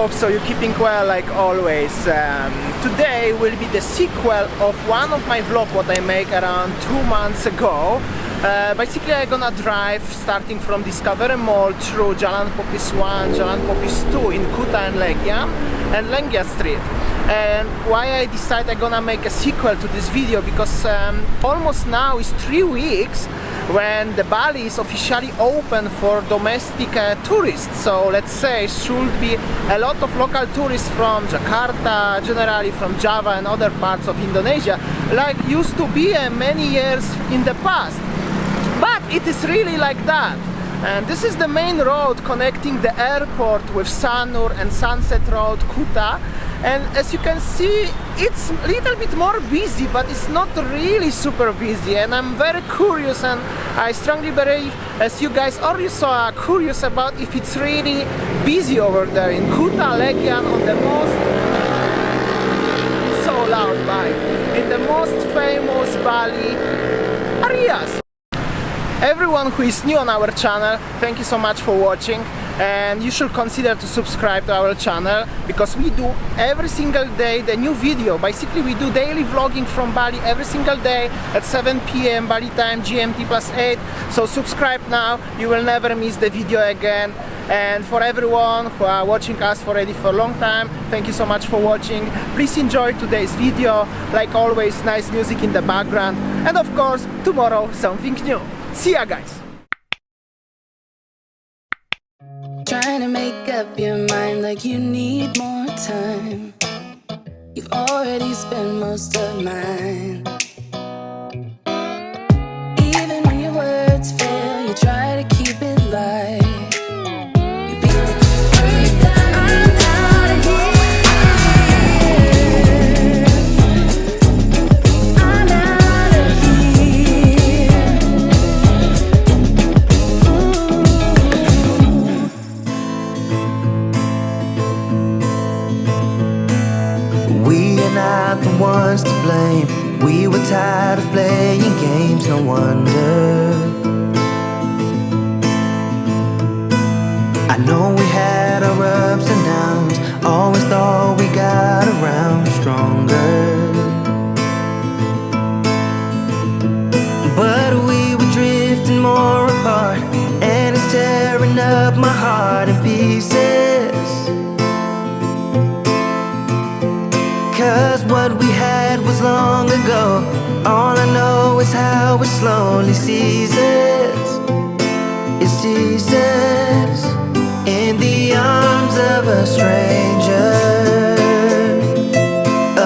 hope so you're keeping well like always. Today will be the sequel of one of my vlog what I make around 2 months ago. Basically I'm gonna drive starting from Discovery Mall through Jalan Popis 1, Jalan Popis 2 in Kuta and Legian and Lengia Street. And why I decided I'm gonna make a sequel to this video, because almost now is 3 weeks when the Bali is officially open for domestic tourists. So let's say should be a lot of local tourists from Jakarta, generally from Java and other parts of Indonesia, like used to be many years in the past. But it is really like that. And this is the main road connecting the airport with Sanur and Sunset Road, Kuta. And as you can see, it's a little bit more busy, but it's not really super busy. And I'm very curious, and I strongly believe, as you guys also are curious about if it's really busy over there in Kuta Legian, on the most, so loud vibe, in the most famous Bali areas. Everyone who is new on our channel, thank you so much for watching, and you should consider to subscribe to our channel, because we do every single day the new video. Basically we do daily vlogging from Bali every single day at 7 PM Bali Time GMT +8. So subscribe now, you will never miss the video again. And for everyone who are watching us already for a long time, thank you so much for watching. Please enjoy today's video. Like always, nice music in the background, and of course tomorrow something new. See ya, guys! Trying to make up your mind like you need more time. You've already spent most of mine. Even when your words fail, you try to keep it light. You beat the word that I'm out of here. I'm out of here. We are not the ones to blame. We were tired of playing games, no wonder. I know we had our ups and downs, always thought we got around stronger. But we were drifting more apart, and it's tearing up my heart in pieces. Cause what we had was long ago. All I know is how it slowly ceases. It ceases in the arms of a stranger,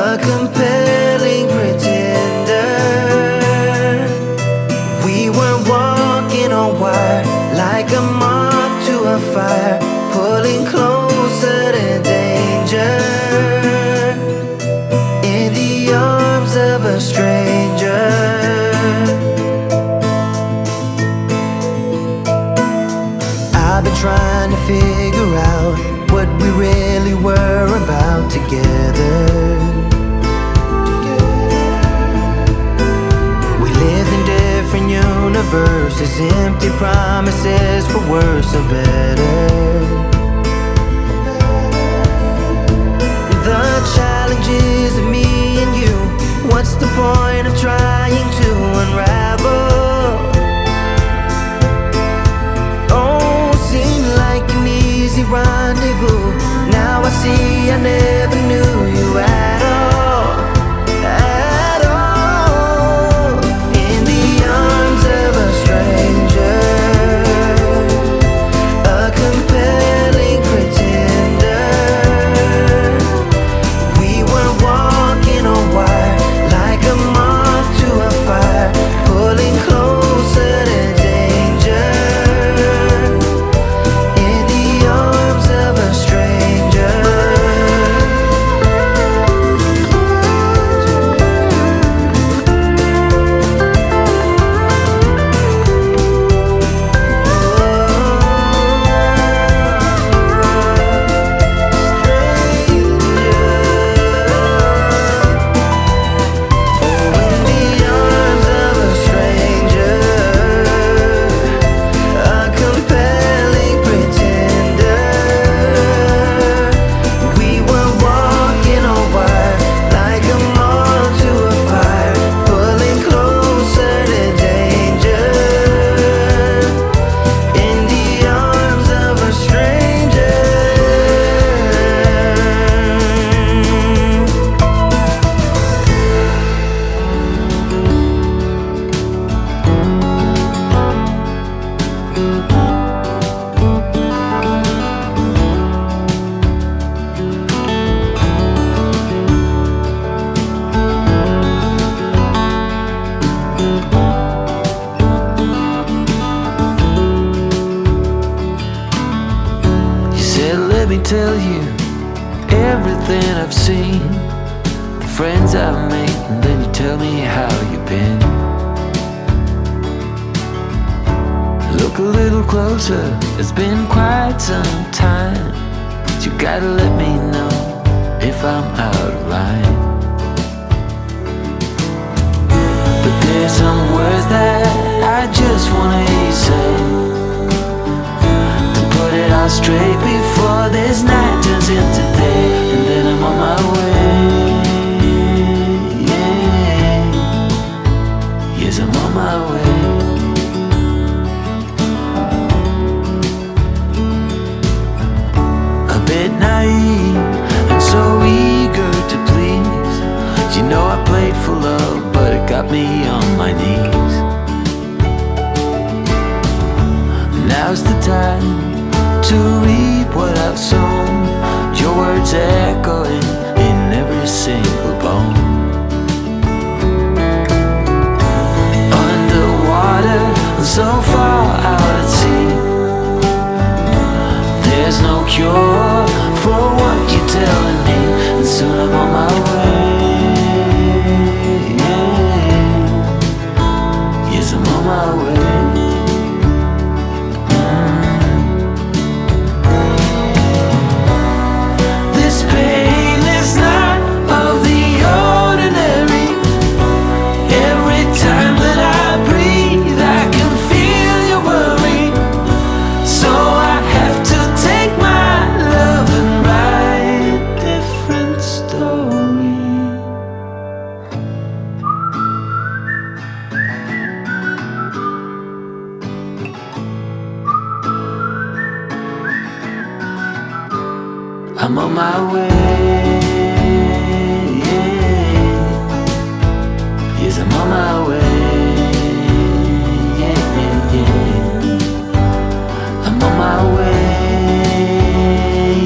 a compelling pretender. We were walking on wire, like a moth to a fire, pulling closer to danger. Of a stranger. I've been trying to figure out what we really were about together. We lived in different universes, empty promises for worse or better. The challenges of me and you, what's the point of trying to unravel? Oh, seemed like an easy rendezvous. Now I see I never knew you at all, at all. In the arms of a stranger, a compelling something I've seen, friends I've made, and then you tell me how you've been. Look a little closer, it's been quite some time. You gotta let me know if I'm out of line. But there's some words that I just wanna hear you say, to put it all straight before this night turns into day, and then I'm on my way. Yeah. Yes, I'm on my way. A bit naive and so eager to please. You know I played for love, but it got me on my knees. Now's the time to reap what I've sown. Your words echoing in every single bone. Underwater and so far out at sea, there's no cure for what you're telling me, and soon I'm on my way. Yes, I'm on my way. This pain is not of the ordinary. Every time that I breathe, I can feel your worry. So I have to take my love and write a different story. I'm on my way. Yes, I'm on my way. Yeah, yeah, yeah. I'm on my way.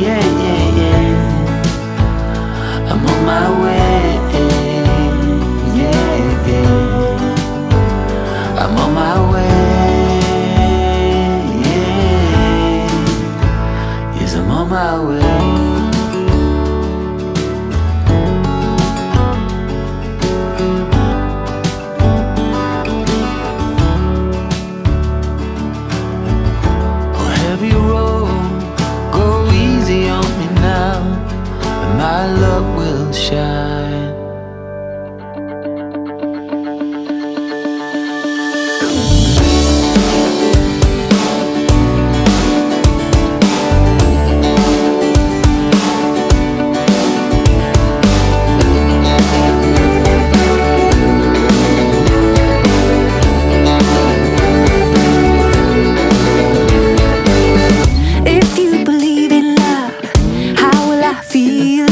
Yeah, yeah, yeah. I'm on my way. Yeah, yeah. I'm on my way. Yeah. Yes, I'm on my way. Heavy road, go easy on me now, and my love will shine. If you believe in love, how will I feel